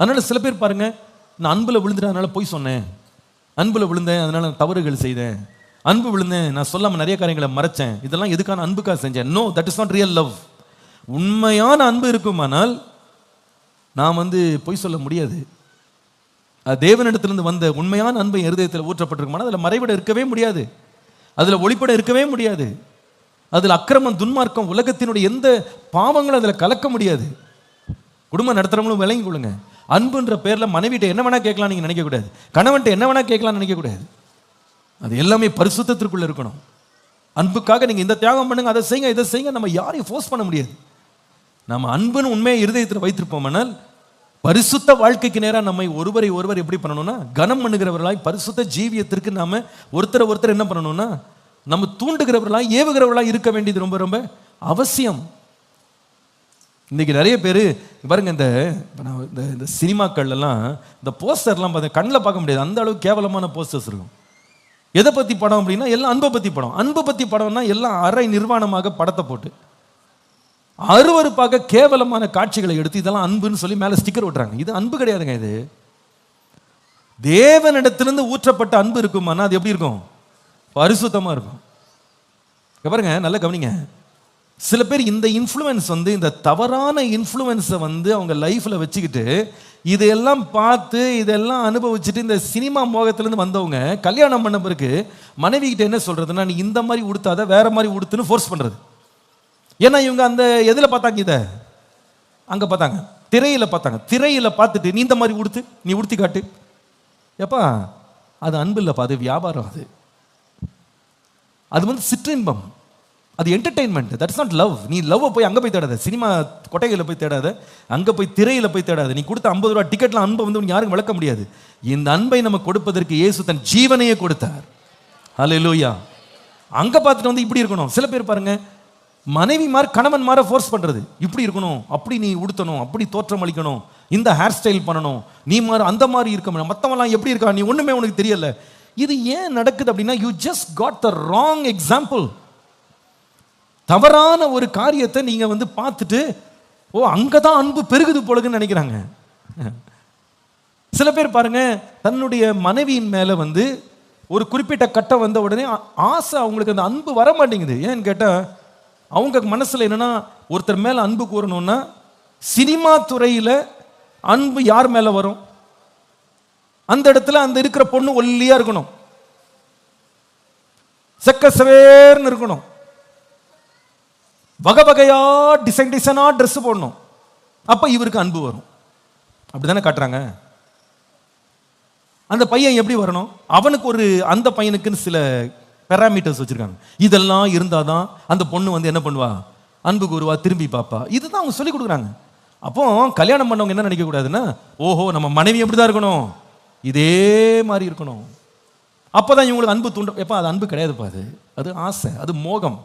அதனால சில பேர் பாருங்க, நான் அன்புல விழுந்துட்டேன் அதனால போய் சொன்னேன், அன்புல விழுந்தேன் அதனால நான் தவறுகள் செய்தேன், அன்பு விழுந்தேன் நான் சொல்லாம நிறைய காரியங்களை மறைச்சேன், இதெல்லாம் எதுக்கான அன்புக்காக செஞ்சேன். No, that is not real love. உண்மையான அன்பு இருக்குமானால் நான் பொய் சொல்ல முடியாது. தேவனிடத்திலிருந்து வந்த உண்மையான அன்பை இருதயத்தில் ஊற்றப்பட்டிருக்குமானால் அதில் மறைவிட இருக்கவே முடியாது, அதில் ஒளிப்பட இருக்கவே முடியாது, அதில் அக்கிரமம் துன்மார்க்கம் உலகத்தினுடைய எந்த பாவங்களும் அதில் கலக்க முடியாது. குடும்பம் நடத்துறவங்களும் விளங்கி கொள்ளுங்க. அன்புன்ற பேரில் மனைவிட்ட என்ன வேணா கேட்கலாம் நீங்கள் நினைக்கக்கூடாது, கணவன்ட்ட என்ன வேணா கேட்கலாம்னு நினைக்கக்கூடாது. அது எல்லாமே பரிசுத்தத்திற்குள்ள இருக்கணும். அன்புக்காக நீங்கள் இந்த தியாகம் பண்ணுங்க, அதை செய்யுங்க, இதை செய்யுங்க, நம்ம யாரையும் ஃபோர்ஸ் பண்ண முடியாது. நம்ம அன்புன்னு உண்மையை இருதயத்தில் வைத்திருப்போம்னால் பரிசுத்த வாழ்க்கைக்கு நேராக நம்மை ஒருவரை ஒருவர் எப்படி பண்ணணும்னா கனம் பண்ணுகிறவர்களாய் பரிசுத்த ஜீவியத்திற்கு நாம ஒருத்தர் என்ன பண்ணணும்னா நம்ம தூண்டுகிறவர்களாய் ஏவுகிறவர்களாய் இருக்க வேண்டியது ரொம்ப ரொம்ப அவசியம். இன்னைக்கு நிறைய பேர் பாருங்க, இந்த சினிமாக்கள் எல்லாம் இந்த போஸ்டர்லாம் பார்த்து கண்ணில் பார்க்க முடியாது, அந்த அளவுக்கு கேவலமான போஸ்டர்ஸ் இருக்கும். எதை பற்றி படம் அப்படின்னா எல்லாம் அன்பை பற்றி படம். அன்பை பற்றி படம்னா எல்லாம் அரை நிர்வாணமாக படத்தை போட்டு அருவருப்பாக கேவலமான காட்சிகளை எடுத்து இதெல்லாம் அன்புன்னு சொல்லி மேலே ஸ்டிக்கர் ஓட்டுறாங்க. இது அன்பு கிடையாதுங்க. இது தேவனிடத்திலிருந்து ஊற்றப்பட்ட அன்பு இருக்குமானா அது எப்படி இருக்கும்? பரிசுத்தமாக இருக்கும். பாருங்க, நல்லா கவனிங்க. சில பேர் இந்த இன்ஃப்ளூயன்ஸ் இந்த தவறான இன்ஃப்ளூயன்ஸை அவங்க லைஃப்பில் வச்சுக்கிட்டு இதையெல்லாம் பார்த்து இதெல்லாம் அனுபவிச்சுட்டு இந்த சினிமா மோகத்திலேருந்து வந்தவங்க கல்யாணம் பண்ண பிறகு மனைவி கிட்ட என்ன சொல்றதுன்னா நீ இந்த மாதிரி உடுத்தாத வேற மாதிரி உடுத்துன்னு ஃபோர்ஸ் பண்ணுறது. ஏன்னா இவங்க அந்த எதில் பார்த்தாங்க, இதை அங்கே பார்த்தாங்க, திரையில் பார்த்தாங்க. திரையில் பார்த்துட்டு நீ இந்த மாதிரி உடுத்து, நீ உடுத்தி காட்டு. எப்பா அது அன்பு இல்லைப்பா, அது வியாபாரம். அது சிற்றின்பம், அது என்டர்டெயின்மெண்ட். That's not love. நீ லவ்வை போய் அங்கே போய் தேடாத, சினிமா கொட்டைகளில் போய் தேடாத, அங்கே போய் திரையில் போய் தேடாத. நீ கொடுத்த 50 ரூபா டிக்கெட்லாம் அன்பை யாருக்கும் விளக்க முடியாது. இந்த அன்பை நம்ம கொடுப்பதற்கு இயேசு தன் ஜீவனையே கொடுத்தார். ஹல்லேலூயா. அங்கே பார்த்துட்டு இப்படி இருக்கணும். சில பேர் பாருங்க, மனைவிமார் கணவன் மாற ஃபோர்ஸ் பண்றது, இப்படி இருக்கணும், அப்படி நீ உடுத்தணும், அப்படி தோற்றம் அளிக்கணும், இந்த ஹேர் ஸ்டைல் பண்ணணும், நீ மாதிரி அந்த மாதிரி இருக்க முடியும், மற்றவெல்லாம் எப்படி இருக்கா, நீ ஒண்ணுமே உனக்கு தெரியல. இது ஏன் நடக்குது அப்படின்னா you just got the wrong example. தவறான ஒரு காரியத்தை நீங்க பார்த்துட்டு ஓ அங்கதான் அன்பு பெருகுது போலன்னு நினைக்கிறாங்க. சில பேர் பாருங்க, தன்னுடைய மனைவியின் மேல ஒரு குறிப்பிட்ட கட்டம் வந்த உடனே ஆசை, அவங்களுக்கு அந்த அன்பு வர மாட்டேங்குது. ஏன்னு கேட்டா அவங்க மனசுல என்னன்னா ஒருத்தர் மேல அன்பு கூறணும்னா சினிமா துறையில அன்பு யார் மேல வரும்? அந்த இடத்துல அந்த இருக்கிற பொண்ணு ஒல்லியா இருக்கணும், செக்க சவேர்னு இருக்கணும், வகை வகையா டிசைனா ட்ரெஸ் போடணும். அப்ப இவருக்கு அன்பு வரும். அப்படித்தானே காட்டுறாங்க. அந்த பையன் எப்படி வரணும்? அவனுக்கு அந்த பையனுக்குன்னு சில பேராமீட்டர்ஸ் வச்சிருக்காங்க. இதெல்லாம் இருந்தாதான் அந்த பொண்ணு என்ன பண்ணுவா, அன்பு கூறுவா, திரும்பி பாப்பா. இதுதான் அவங்க சொல்லி கொடுக்குறாங்க. அப்போ கல்யாணம் பண்ணவங்க என்ன நினைக்க கூடாதுன்னா, ஓஹோ நம்ம மனைவி எப்படிதான் இருக்கணும், இதே மாதிரி இருக்கணும், அப்பதான் இவங்களுக்கு அன்பு தூண்டும். எப்ப அது அன்பு கிடையாதுப்பா, அது ஆசை, அது மோகம்,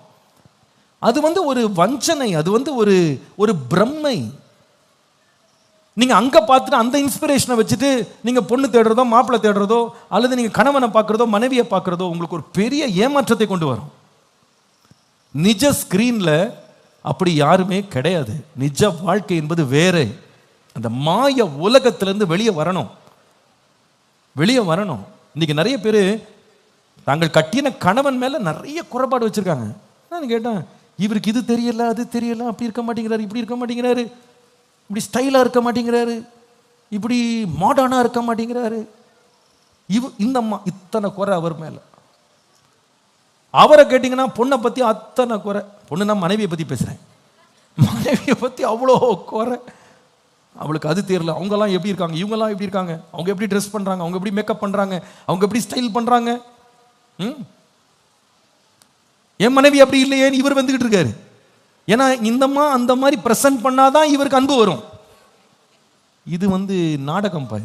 அது ஒரு வஞ்சனை, அது ஒரு பிரம்மை. நீங்க அங்க பார்த்துட்டு அந்த இன்ஸ்பிரேஷனை வச்சுட்டு நீங்க பொண்ணு தேடுறதோ மாப்பிள்ளை தேடுறதோ அல்லது நீங்க கணவனை பார்க்கறதோ மனைவியை பார்க்கறதோ உங்களுக்கு ஒரு பெரிய ஏமாற்றத்தை கொண்டு வரும். நிஜ ஸ்கிரீன்ல அப்படி யாருமே கிடையாது. நிஜ வாழ்க்கை என்பது வேற. அந்த மாய உலகத்திலிருந்து வெளியே வரணும். இன்னைக்கு நிறைய பேர் தாங்கள் கட்டின கணவன் மேல நிறைய குறைபாடு வச்சிருக்காங்க. நான் கேட்டேன், இவருக்கு இது தெரியல, அது தெரியல, அப்படி இருக்க மாட்டேங்கிறாரு, இப்படி இருக்க மாட்டேங்கிறாரு, இப்படி ஸ்டைலா இருக்க மாட்டேங்கிறாரு, இப்படி மாடர்னா இருக்க மாட்டேங்கிறாரு, இந்த இத்தனை குறை அவர் மேல. அவரை கேட்டீங்கன்னா பொண்ணை பத்தி அத்தனை குறை. பொண்ணு நான் மனைவியை பத்தி பேசுறேன், மனைவியை பத்தி அவ்வளோ குறை. அவளுக்கு அது தெரியல, அவங்கெல்லாம் எப்படி இருக்காங்க, இவங்கெல்லாம் எப்படி இருக்காங்க, அவங்க எப்படி ட்ரெஸ் பண்றாங்க, அவங்க எப்படி மேக்கப் பண்றாங்க, அவங்க எப்படி ஸ்டைல் பண்றாங்க. என் மனைவி அப்படி இல்லையேன்னு இவர் வந்துகிட்டு இருக்காரு. ஏன்னா இந்தம்மா அந்த மாதிரி பிரசன்ட் பண்ணாதான் இவருக்கு அன்பு வரும். இது நாடகம்பா,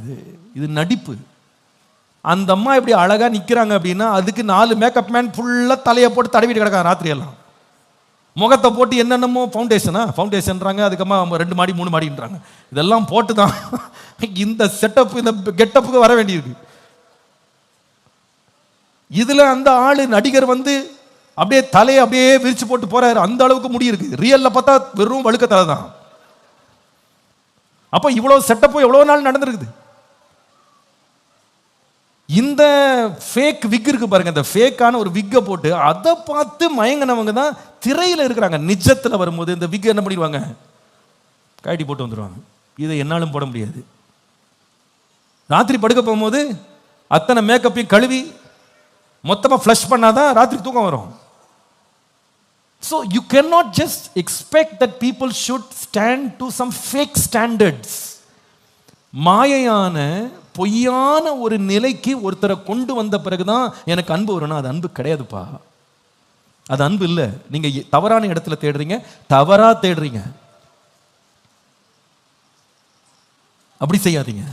இது நடிப்பு. அந்த அம்மா இப்படி அழகா நிக்கிறாங்க அப்படின்னா அதுக்கு 4 மேக்கப் மேன் ஃபுல்லா தலையை போட்டு தடவிட்டு கிடக்காங்க ராத்திரி எல்லாம். முகத்தை போட்டு என்னென்னமோ ஃபவுண்டேஷன்றாங்க, அதுக்கப்புறமா 2 மாடி 3 மாடின்றாங்க. இதெல்லாம் போட்டு தான் இந்த செட்டப் இந்த கெட்டப்புக்கு வர வேண்டியிருக்கு. இதுல அந்த ஆளு நடிகர் அப்படியே தலையை அப்படியே விரிச்சு போட்டு போறாரு. அந்த அளவுக்கு முடி இருக்கு. ரியல்ல பார்த்தா வெறும் வழுக்க தலை தான். அப்ப இவ்வளவு செட்டப்பும் எவ்வளவு நாள் நடந்திருக்குது. இந்த ஃபேக் விக் இருக்கு பாருங்க, இந்த ஃபேக்கான ஒரு விக்கை போட்டு அதை பார்த்து மயங்கினவங்க தான் திரையில இருக்கிறாங்க. நிஜத்துல வரும்போது இந்த விக் என்ன பண்ணிடுவாங்க, கழட்டி போட்டு வந்துடுவாங்க. இதை என்னாலும் போட முடியாது. ராத்திரி படுக்க போகும்போது அத்தனை மேக்கப்பையும் கழுவி மொத்தமா ஃப்ளஷ் பண்ணாதான் ராத்திரி தூக்கம் வரும். So you cannot just expect that people should stand to some fake standards. மாயையான பொய்யான ஒரு நிலைக்கு ஒருத்தரை கொண்டு வந்த பிறகுதான் எனக்கு அன்பு வரணும். அது அன்பு கிடையாதுப்பா, அது அன்பு இல்லை. நீங்க தவறான இடத்துல தேடுறீங்க, தவறா தேடுறீங்க. அப்படி செய்யாதீங்க.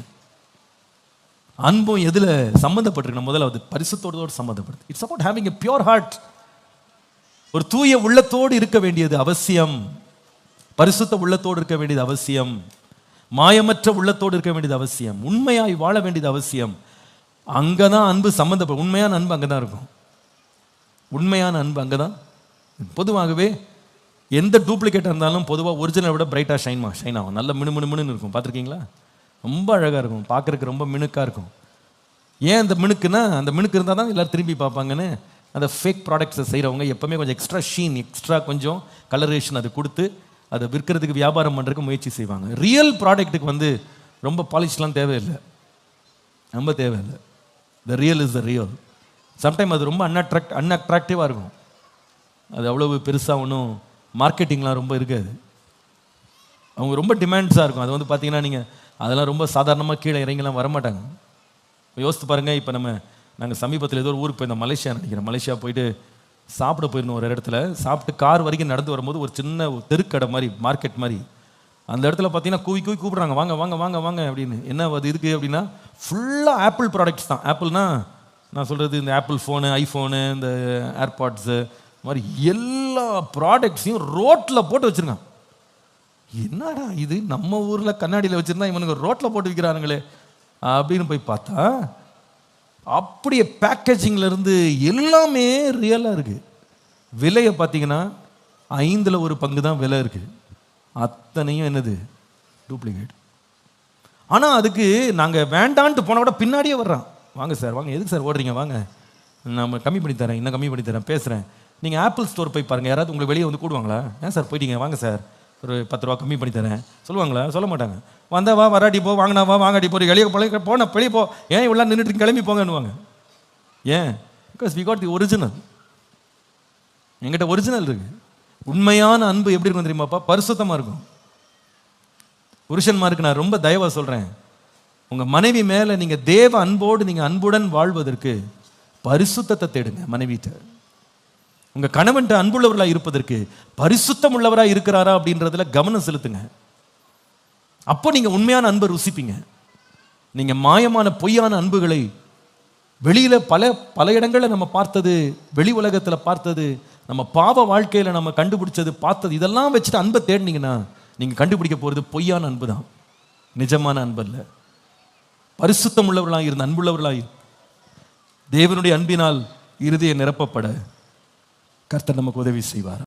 அன்பும் எதுல சம்பந்தப்பட்டிருக்கு? முதல்ல பரிசுத்தோடு சம்பந்தப்படுது. It's about having a pure heart. ஒரு தூய உள்ளத்தோடு இருக்க வேண்டியது அவசியம். பரிசுத்த உள்ளத்தோடு இருக்க வேண்டியது அவசியம். மாயமற்ற உள்ளத்தோடு இருக்க வேண்டியது அவசியம். உண்மையாய் வாழ வேண்டியது அவசியம். அங்கதான் அன்பு சம்பந்தப்படும். உண்மையான அன்பு அங்கதான் இருக்கும். உண்மையான அன்பு அங்கதான். பொதுவாகவே எந்த டூப்ளிகேட் இருந்தாலும் பொதுவாக ஒரிஜினலை விட பிரைட்டாக ஷைன் ஆகும். நல்ல மினுமினுன்னு இருக்கும். பார்த்துருக்கீங்களா? ரொம்ப அழகாக இருக்கும், பார்க்குறதுக்கு ரொம்ப மினுக்காக இருக்கும். ஏன் அந்த மினுக்குன்னா, அந்த மினுக்கு இருந்தால் தான் எல்லோரும் திரும்பி பார்ப்பாங்கன்னு அந்த ஃபேக் ப்ராடக்ட்ஸை செய்கிறவங்க எப்போவுமே கொஞ்சம் எக்ஸ்ட்ரா ஷீன், எக்ஸ்ட்ரா கொஞ்சம் கலரேஷன் அது கொடுத்து அதை விற்கிறதுக்கு, வியாபாரம் பண்ணுறதுக்கு முயற்சி செய்வாங்க. ரியல் ப்ராடக்ட்டுக்கு ரொம்ப பாலிஷ்லாம் தேவையில்லை, ரொம்ப தேவையில்லை. The real is the real. Sometime அது ரொம்ப அன்அட்ராக்டிவாக இருக்கும். அது அவ்வளவு பெருசாக ஒன்றும் மார்க்கெட்டிங்லாம் ரொம்ப இருக்காது. அவங்க ரொம்ப டிமாண்ட்ஸாக இருக்கும். அது பார்த்தீங்கன்னா நீங்கள் அதெல்லாம் ரொம்ப சாதாரணமாக கீழே இறங்கிலாம் வரமாட்டாங்க. யோசித்து பாருங்கள். இப்போ நாங்கள் சமீபத்தில் ஏதோ ஒரு ஊருக்கு போயிருந்தோம், மலேசியா நினைக்கிறேன். மலேசியா போயிட்டு சாப்பிட போயிருந்தோம். ஒரு இடத்துல சாப்பிட்டு கார் வரைக்கும் நடந்து வரும்போது ஒரு சின்ன தெருக்கடை மாதிரி, மார்க்கெட் மாதிரி, அந்த இடத்துல பார்த்தீங்கன்னா கூவி கூப்பிட்றாங்க, வாங்க வாங்க வாங்க வாங்க அப்படின்னு. என்ன அது இருக்குது அப்படின்னா, ஃபுல்லாக ஆப்பிள் ப்ராடக்ட்ஸ் தான். ஆப்பிள்னா நான் சொல்கிறது இந்த ஆப்பிள் ஃபோனு, ஐஃபோனு, இந்த ஏர்பாட்ஸு மாதிரி எல்லா ப்ராடக்ட்ஸையும் ரோட்டில் போட்டு வச்சுருக்கான். என்னடா இது, நம்ம ஊரில் கண்ணாடியில் வச்சுருந்தா இவனுக்கு ரோட்டில் போட்டு விற்கிறானுங்களே அப்படின்னு போய் பார்த்தா, அப்படியே பேக்கேஜிங்லேருந்து எல்லாமே ரியலாக இருக்குது. விலையை பார்த்தீங்கன்னா 5ல் 1 பங்கு தான் விலை இருக்குது. அத்தனையும் என்னது, டூப்ளிகேட். ஆனால் அதுக்கு நாங்கள் வேண்டான்ட்டு போன விட பின்னாடியே வர்றான். வாங்க சார் வாங்க, எதுக்கு சார் ஓடுறீங்க, வாங்க நம்ம கம்மி பண்ணி தரேன், இன்னும் கம்மி பண்ணி தரேன், பேசுகிறேன். நீங்கள் ஆப்பிள் ஸ்டோர் போய் பாருங்கள், யாராவது உங்களுக்கு வெளியே கூடுவாங்களா? ஏன் சார் போயிட்டீங்க, வாங்க சார் ஒரு 10 ரூபா கம்மி பண்ணி தரேன் சொல்லுவாங்களா? சொல்ல மாட்டாங்க. வந்தா வா, வராடி போ, வாங்கினா வா, வாங்காடி போ, வெளியே போன வெளியே போ, ஏன் இவ்வளோ நின்றுட்டு கிளம்பி போங்கன்னுவாங்க. ஏன்? Because we got the original. எங்கிட்ட ஒரிஜினல் இருக்கு. உண்மையான அன்பு எப்படி இருக்கும் தெரியுமாப்பா? பரிசுத்தமாக இருக்கும். புருஷன்மாருக்கு நான் ரொம்ப தயவாக சொல்கிறேன், உங்கள் மனைவி மேலே நீங்கள் தேவ அன்போடு நீங்கள் அன்புடன் வாழ்வதற்கு பரிசுத்தத்தை தேடுங்க. மனைவிட்ட உங்கள் கணவன்கிட்ட அன்புள்ளவர்களாக இருப்பதற்கு பரிசுத்தம் உள்ளவராக இருக்கிறாரா அப்படின்றதுல கவனம் செலுத்துங்க. அப்போ நீங்கள் உண்மையான அன்பை ருசிப்பீங்க. நீங்கள் மாயமான பொய்யான அன்புகளை வெளியில் பல இடங்களில் நம்ம பார்த்தது, வெளி உலகத்தில் பார்த்தது, நம்ம பாவ வாழ்க்கையில் நம்ம கண்டுபிடிச்சது, பார்த்தது, இதெல்லாம் வச்சுட்டு அன்பை தேடினீங்கன்னா நீங்கள் கண்டுபிடிக்க போகிறது பொய்யான அன்பு தான், நிஜமான அன்பு அல்ல. பரிசுத்தம் உள்ளவர்களாக இருந்த அன்புள்ளவர்களாக தேவனுடைய அன்பினால் இருதயம் நிரப்பப்பட கர்த்தர் நமக்கு உதவி செய்வார்.